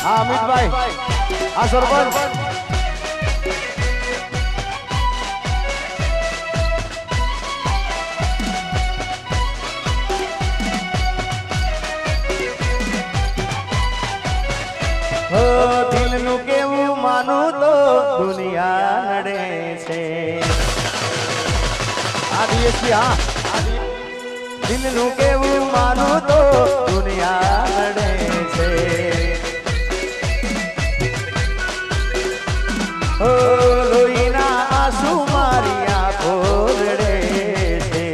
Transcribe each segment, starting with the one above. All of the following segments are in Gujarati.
હા અમિતભાઈ હા સરપંચ દિલનું કેવું માનું તો દુનિયા નડે છે આ ડીએસપી હા દિલનું કેવું માનું તો દુનિયા નડે છે ઓ લોહીના આંસુ મારી આંખો રડે છે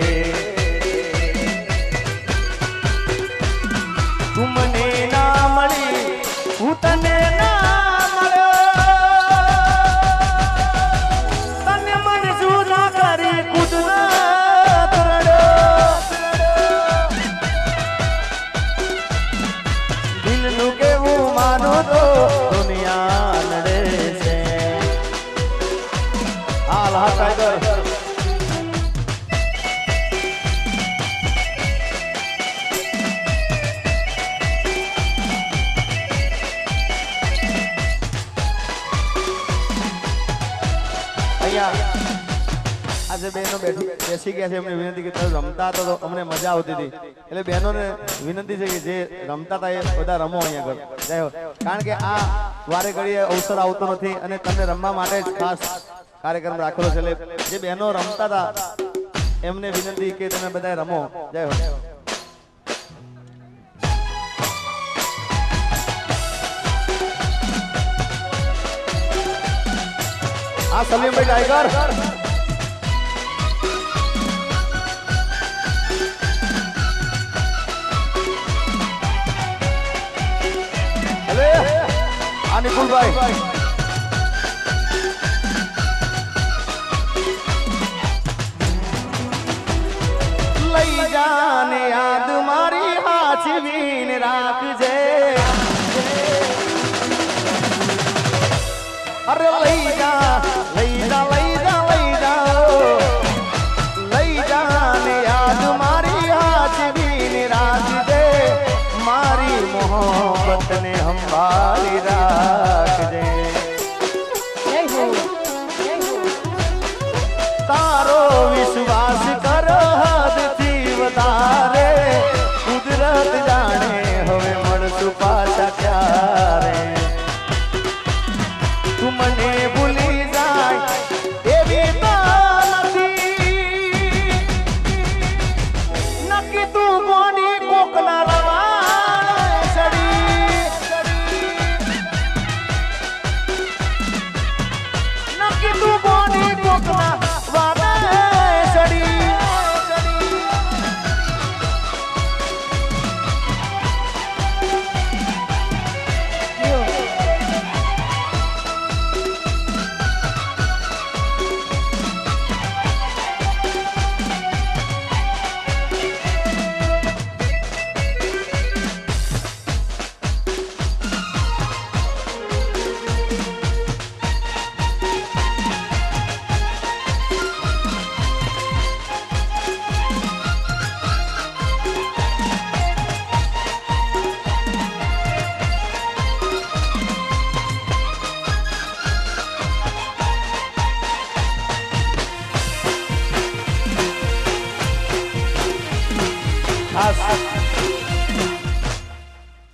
તું મને ના મળી હું તને ના મળ્યો તને મને જુદા કરી કુદરત રડ્યો દિલનું કેવું માનો તો દુનિયા નડે છે હાલ હા ટાઈગર આજે બહેનો બેસી ગયા છે એમને વિનંતી કે રમતા હતા તો અમને મજા આવતી હતી એટલે બહેનોને વિનંતી છે કે જે રમતા હતા એ બધા રમો અહીંયા આગળ જય હો કારણ કે આ વારે ઘડીએ અવસર આવતો નથી અને તમને રમવા માટે જ ખાસ કાર્યક્રમ રાખેલો છે એટલે જે બહેનો રમતા હતા એમને વિનંતી કે તમે બધા રમો જય હો આ સલીમભાઈ ટાઈગર આ નિકુલભાઈ લઈ જાને યાદ મારી હાચવીને રાખજે અરે લઈ જા લઈ જા લઈ જા લઈ જા લઈ જાને યાદ મારી હાચવીને રાખજે મારી મોહબ્બત ને સંભાળી રાખજે તારો વિશ્વાસ કરો હદથી વધારે કુદરત જાણે હવે મળશું પાછા ક્યારે તું મને ભૂલી જાય એવી તો નથી નક્કી તું કોની કોકના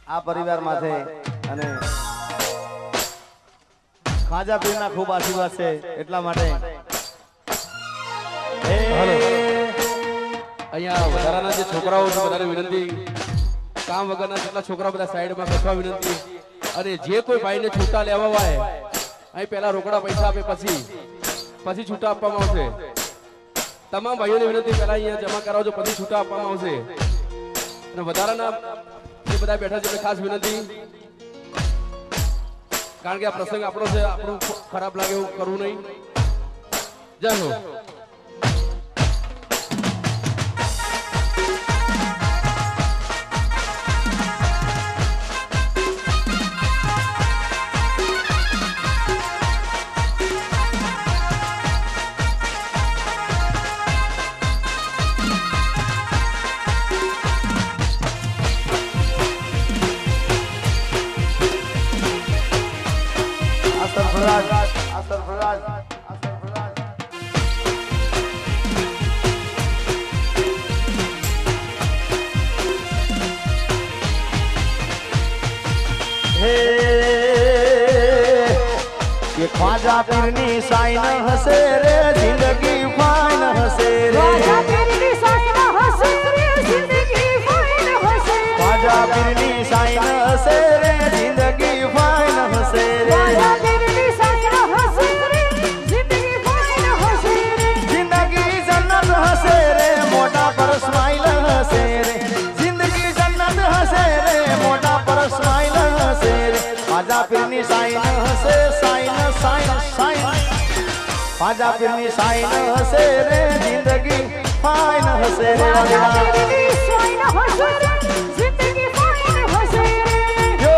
આ પરિવાર માથે અને ખાજા પીરના ખૂબ આશીર્વાદ છે એટલા માટે અહીંયા વધારાના જે છોકરાઓ છે બધાને વિનંતી કામ વગરના જેટલા છોકરાઓ બધા સાઈડમાં બેસવા વિનંતી અને જે કોઈ ભાઈને છૂટા લેવા હોય અહીં પહેલા રોકડા પૈસા આપે પછી છૂટા આપવામાં આવશે તમામ ભાઈઓને વિનંતી પહેલા અહીંયા જમા કરાવજો પછી છૂટા આપવામાં આવશે અને વધારાના જે બધા બેઠા છે ખાસ વિનંતી કારણ કે આ પ્રસંગ આપણો છે આપણું ખરાબ લાગે એવું કરવું નહીં જય હો ख्वाजा पीરની સાઈન હશે રે જિંદગી ફાઈન હશે રે ख्वाजा पीરની साइन हसे रे जिंदगी फाइन हसे ख्वाजा पीરની સાઈન હશે રે જિંદगी ફાઈન હશે રે ख्वाजा पीરની साइन हसे रे जिंदगी फाइन हसे रे જિંદગી જન્નત હશે રે મોટા પર સ્માઈલ હશે રે જિંદગી જન્નત હશે રે મોટા પર સ્માઈલ હશે રે ખ્વાજા પીરની સાઈન હશે સાઈન સાઈન સાઈન ખ્વાજા પીરની સાઈન હશે રે જિંદગી ફાઈન હશે રે ख्वाजा पीરની साइन हसे रे जिंदगी फाइन हसे रे જો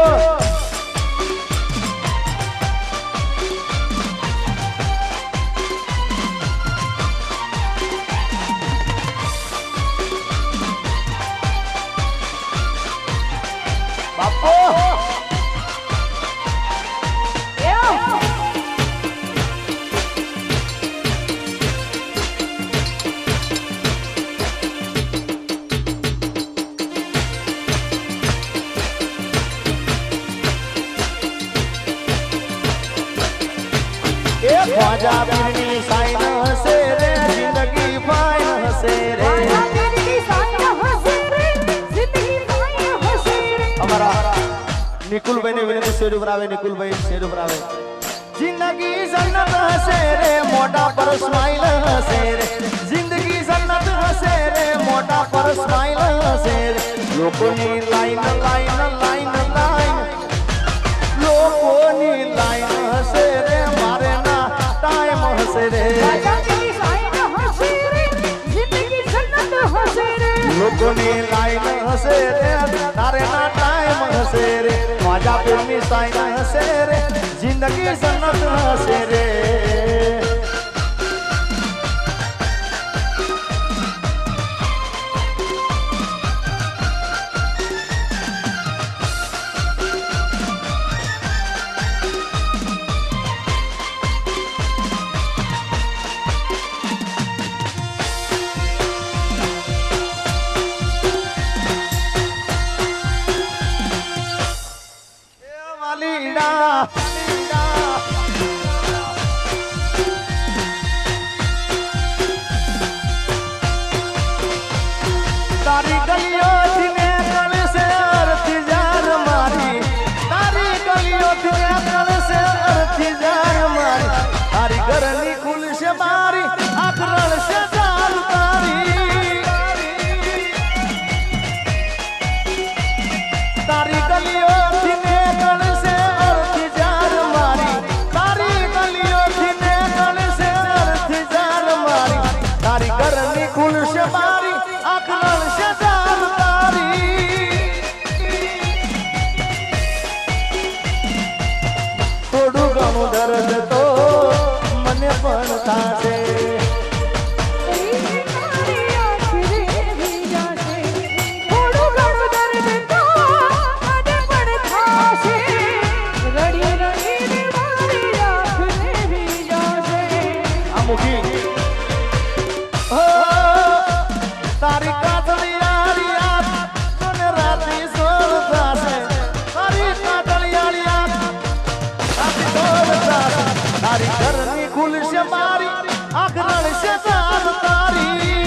બાપો એ ખ્વાજા પીરની સાઈન હશે રે જિંદગી ફાઈન હશે રે ख्वाजा पीરની साइन हसे रे जिंदगी फाइन हसे रे અમારા નિકુલભાઈ ની વિનંતી સ્ટેજ ઉપર આવે નિકુલભાઈ સ્ટેજ ઉપર આવે જિંદગી જન્નત હશે રે મોટા પર સ્માઈલ હશે રે જિંદગી જન્નત હશે રે મોટા પર સ્માઈલ હશે રે લોકોની લાઈન લાઈન લાઈન લાઈન લોકોની લાઈન હશે રે મારે ના ટાઈમ હશે રે ख्वाजा पीરની साइन हसे रे जिंदगी जन्नत हसे रे લોકોની લાઈન હશે રે તારે ના ટાઈમ હશે રે ખ્વાજા પીરની સાઈન હશે રે જિંદગી જન્નત હશે રે વાલીડા તારી ગલીઓથી ને કળશે અરથી જાર મારી તારી ગલીઓથી ને કળશે અરથી જાર મારી તારી ઘરની ખુલશે મારી આંખ રળશે જાર તારી તારી ગલીઓથી ને કળશે અરથી જાર મારી તારી ગલીઓથી ને કળશે અરથી જાર મારી તારી ઘરની ખુલશે મારી આંખ રળશે જાર તારી થોડું ઘણું દર્દ તો મને પણ થાશે तेरी मारी आँखें भी जासे થોડું ઘણું દર્દ તો મને પણ થાશે રડી રડીને મારી આંખે ભી જાશે આ મુખી હો તારી કાતળિયાળી આંખ મને રાતી સોળ થાશે તારી કાતળિયાળી આંખ રાતી સોળ થાશે તારી ઘરની ખુલશે મારી આંખ રળશે જાર તારી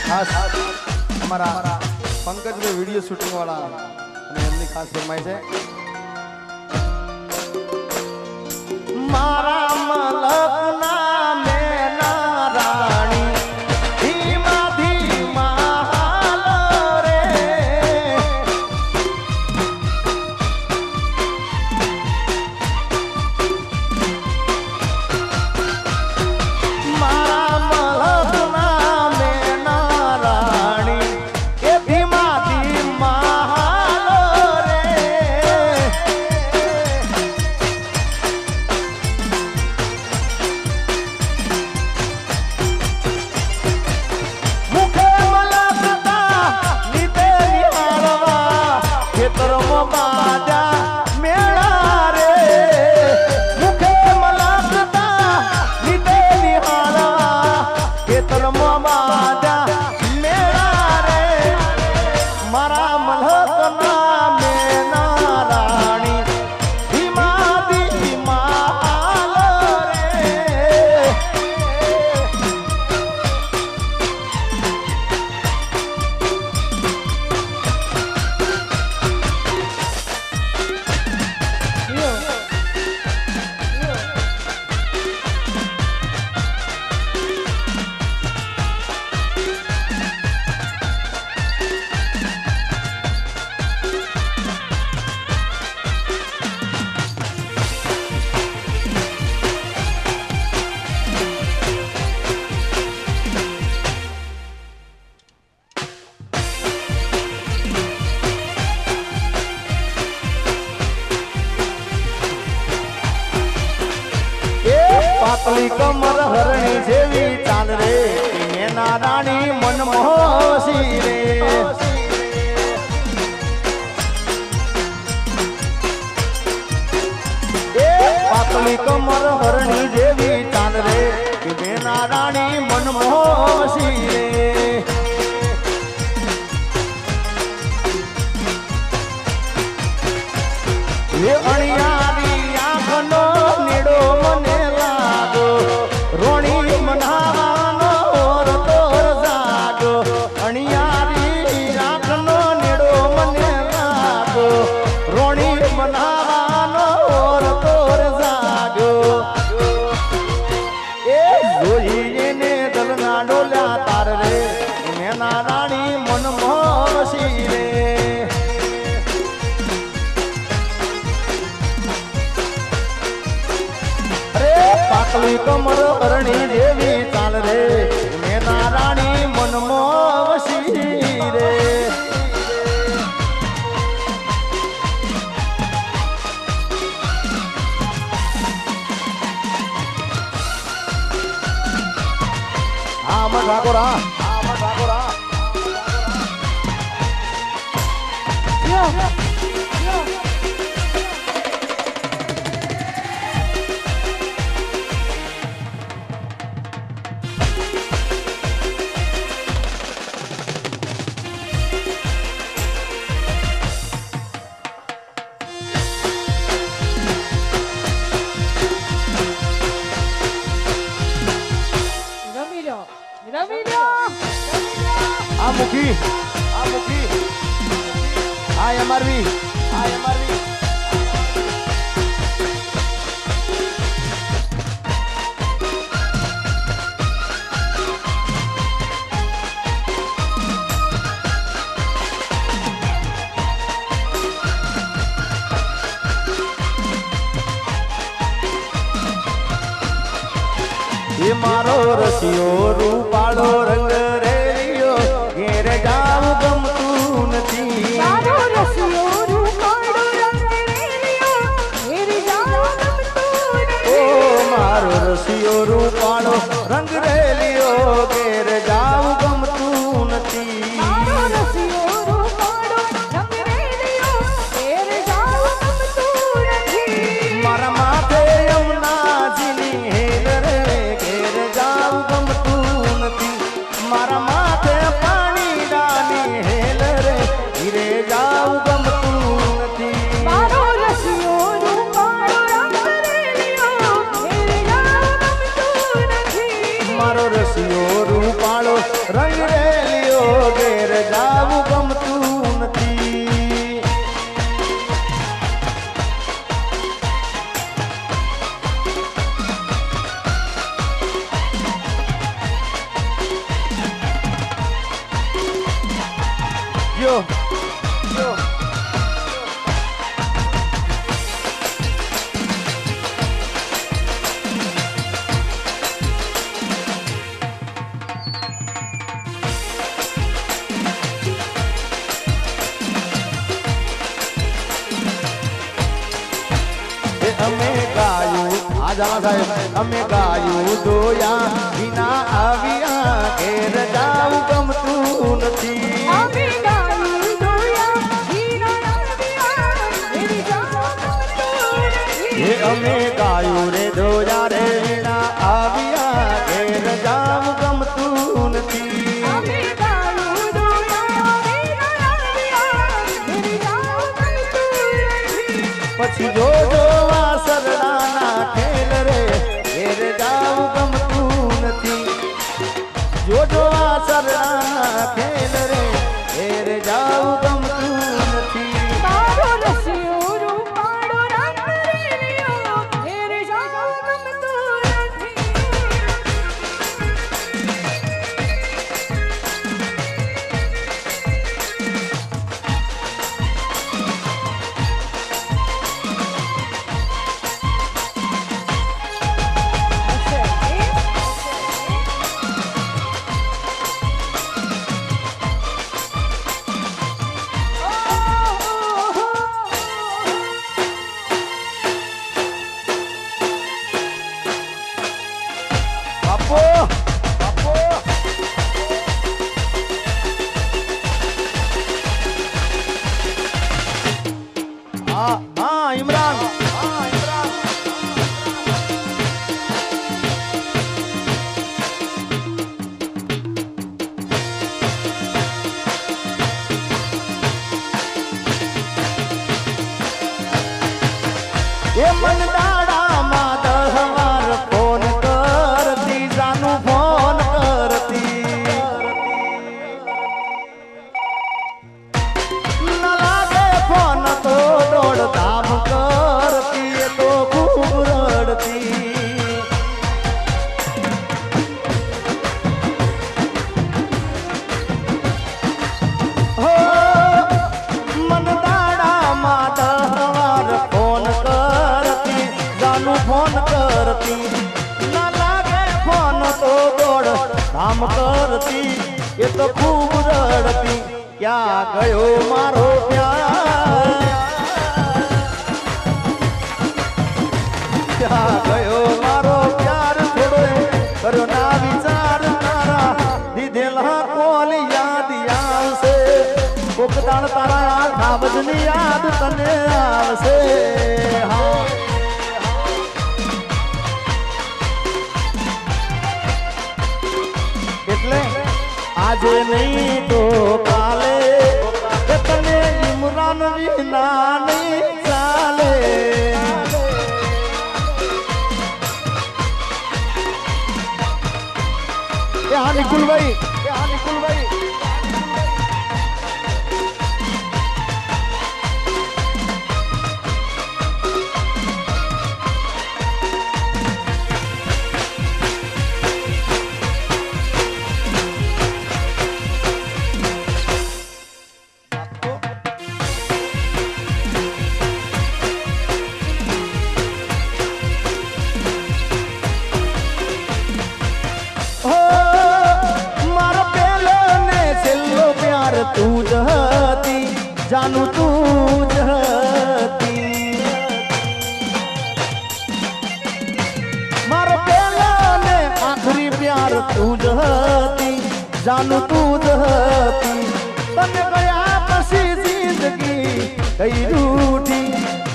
ખાસ અમારા પંકજભાઈ વિડીયો શૂટિંગ વાળા અને એમની ખાસ ફરમાઈ છે મારા મલકના મેના રાણી ધીમા ધીમા હાલો રે મારા મલકના મેના રાણી એ ધીમા ધીમા હાલો રે ખેતરમાં બાજા મેળા રે મુખે મલાકતા લીધે નિહાળા ખેતરમાં બાજા મેળા રે મારા મલકના મેના રાણી ધીમા ધીમા રે પાતળી કમર હરણી જેવી ચાલ રે મેના રાણી મનમોહસી રે પાતળી કમર હરણી જેવી ચાલ રે મેના રાણી મનમોહસી રે એ અણિયારી આંખનો નીડો મને લાગો રોણી મનાવાનો રતોર જાગો અણિયારી આંખનો નીડો મને લાગો રોણી મનાવાનો રતોર જાગો એ જોઈને ને દલના ડોલ્યા તાર રે મેના રાણી મનમોહસી રે પાતળી કમર અરણી જેવી ચાલ રે મેના રાણી મનમાં વસી રે આમાં ઠાકોરા આ મુખી આ એમઆરવી એ મારો રસિયો રૂપાળો રંગ રેલિયો ઘેર જાવ ગમતું નથી મારો રસિયો રૂપાળો રંગ રેલિયો ઘેર જાવ ગમતું નથી ઓ મારો રસિયો રૂપાળો રંગ રેલિયો ઘેર જાવ ગમતું નથી મારો રસિયો રૂપાળો રંગ રેલિયો ઘેર જાવ ગમતું નથી મારા માથે યમુનાજીની હેલ રે ઘેર જાવ ગમતું નથી મારા માથે પાણી ડાની હેલ રે ઘીરે જાવ ગમતું નથી મારો રસિયો રૂપાળો રંગ રેલિયો ઘેર જાવ ગમતું નથી મારો રસિયો રૂપાળો રંગ રેલિયો ઘેર જાવ ગમતું નથી yo અમે ગાયું આ જાવા સાહેબ અમે ગાયું દોયા વિના આવ્યા ઘેર જાવ ગમતું નથી અમે ગાયું દોયા વિના એ અમે ગાયું રે ધોયા રે વીણા આવ્યા ઘેર જામ ગમતું નથી અમે ગાયું દોયા વિના આવ્યા ઘેર જામ ગમતું નથી પછી જોજો વાસરડાના ખેલ રે ઘેર જાવ ગમતું નથી જોજો વાસરડાના ખેલ રે ઘેર જાવ ગમતું નથી તારો રસિયો રૂપાળો રંગ રેલિયો ઘેર જામ ગમતું નથી બાપો બાપો હા ઇમરાન એ મન દાડામાં 10 વાર ફોન કરતી જાનું ફોન કરતી ન લાગે ફોન તો દોડધામ કરતી એ તો ખૂબ રડતી હો મન દાડામાં 10 વાર ફોન કરતી જાનું ફોન કરતી ના લાગે ફોન તો દોડ ધામ કરતી એ તો ખૂબ રડતી ક્યાં ગયો મારો પ્યાર ક્યાં ગયો મારો પ્યાર થોડો કર્યો ના વિચાર તારા દીધેલા કોલ યાદ આવશે કોક દાણ તારા આખા બજની યાદ તને આવશે હા એટલે આજે નહીં તો કાલે એ તને ઇમરાન વિના નહીં ચાલે હા નિકુલભાઈ તું જ હતી જાનું તું જ હતી મારો પહેલા ને આખરી પ્યાર તું જ હતી જાનું તું જ હતી તને ગયા પછી જિંદગી ગઈ રૂઠી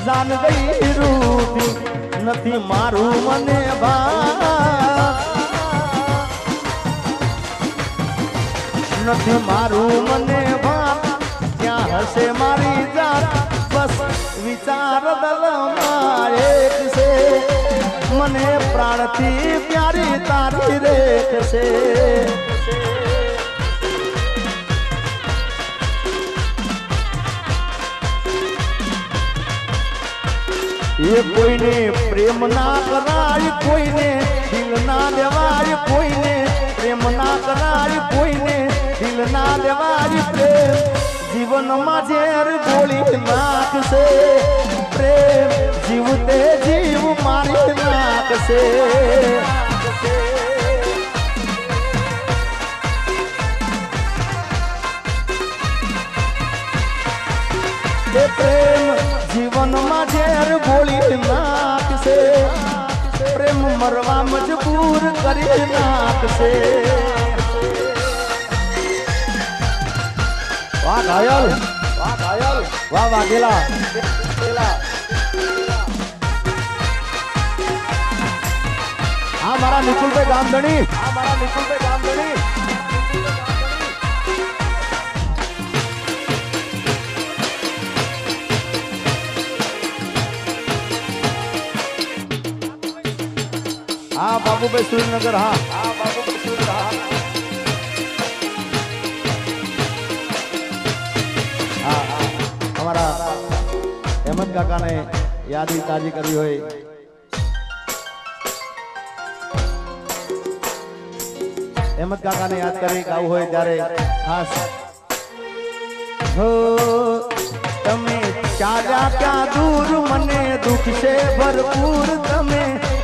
જાન ગઈ રૂઠી નથી મારું મને ભા નથી મારું મને વાત ક્યાં હશે મારી જાત બસ વિચાર દલમાં એક છે મને પ્રાણથી પ્યારી તારી રેખ છે એ કોઈને પ્રેમ ના કરાય કોઈને દિલ ના દેવાય કોઈને પ્રેમ ના કરાય કોઈને દિલ ના દેવાય પ્રેમ જીવનમાં ઝેર ગોળી નાખશે પ્રેમ જીવતે જીવ મારી નાખશે એ પ્રેમ જીવનમાં ઝેર ગોળી નાખશે પ્રેમ મરવા મજબૂર કરી નાખશે વાહ ઘાયલ વાહ વાઘેલા મારા નિકુલભાઈ ગામધણી, આ મારા નિકુલભાઈ ગામધણી. હા બાબુભાઈ સુરેન્દ્રનગર, હા બાબુભાઈ સુરેન્દ્ર, હા અમારા હેમંત કાકાને યાદી તાજી કરવી હોય હેમંત કાકાને યાદ કરી આવું હોય ત્યારે ખાસ હો તમે ચાલ્યા ક્યાં દૂર મને દુઃખ છે ભરપૂર તમે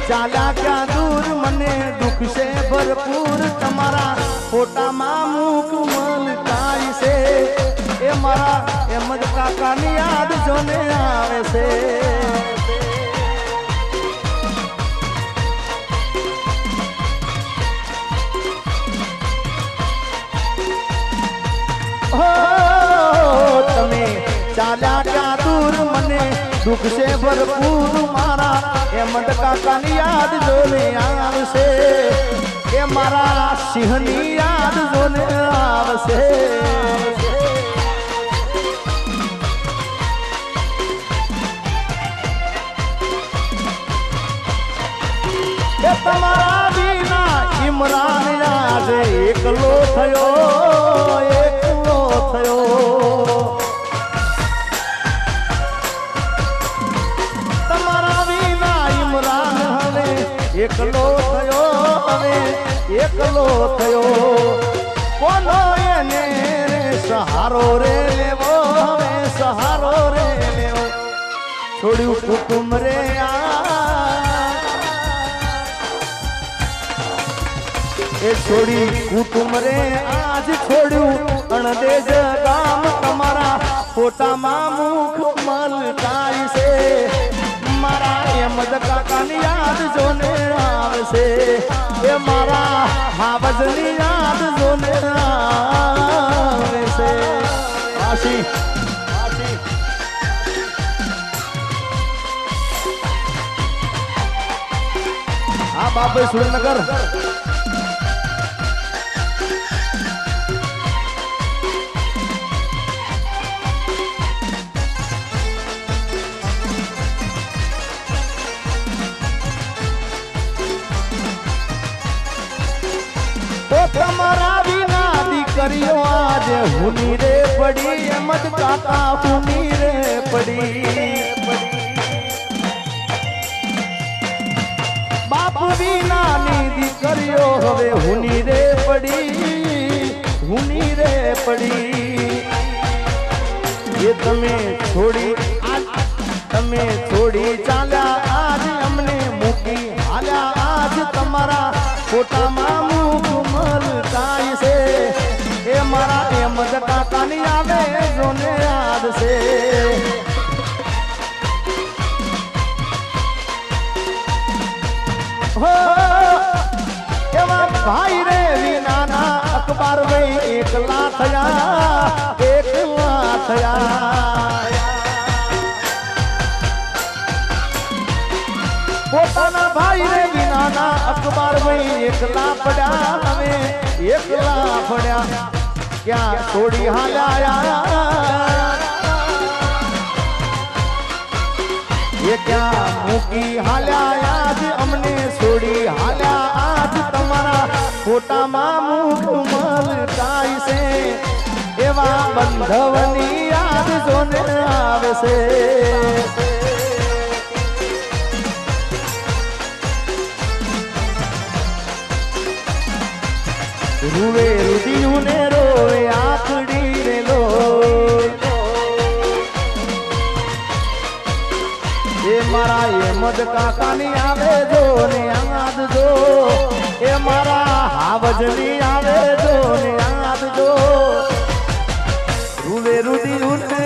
ચાલ્યા ક્યાં દૂર મને દુઃખ છે ભરપૂર તમારા ફોટામાં મુખ મલકાય છે એ મારા હેમંત કાકાની યાદ જોને આવે છે તમે ચાલ્યા ક્યાં દૂર મને દુઃખ છે ભરપૂર મારા હેમંત કાકાની યાદ જોને આવશે એ મારા સિંહની યાદ જોને આવશે એ તમારા વિના ઇમરાન યાદ એકલો થયો તમારા વિના ઇમરાન હવે એકલો થયો હવે એકલો થયો કોનો એને સહારો રે લેવો હવે સહારો રે લેવો છોડ્યું કુટુંબ રે એ છોડી કુટુંબ રે આજ છોડ્યું અણદેજ ગામ તમારા ફોટામાં મુખ મલકાય છે મારા હેમંત કાકાની યાદ જોને આવશે એ મારા હાવજની યાદ જોને આવશે આશી હા બાપુ સુરેન્દ્રનગર તમારા વિના દીકરીઓ આજે હુની રે પડી હેમંત કાકા હુની રે પડી બાપ વિનાની દીકરીઓ હવે હુની રે પડી એ તમે છોડી ચાલ્યા આજ અમને મૂકી હાલ્યા આજ તમારા ફોટામાં મુખ મલકાય છે એ મારા હેમંત કાકાની આવે જોને યાદ છે હો એવા ભાઈ રે વિનાના અખબાર ભાઈ એકલા થયા પોતાના ભાઈ રે વિનાના અખબાર ભાઈ એકલા પડ્યા હવે એકલા પડ્યા ક્યાં છોડી હાલ્યા એ ક્યાં મૂકી હાલ્યા આજ અમને છોડી હાલ્યા આજ તમારા ફોટામાં મુખ મલકાય છે એવા બંધવની યાદ જોને આવે છે રૂવે રુદિયું ને રોવે આખડી રે લો એ મારા હેમંત કાકાની આવે જો ને યાદ જો એ મારા હાવજની આવે જો ને યાદ જો રૂવે રુદિયું ને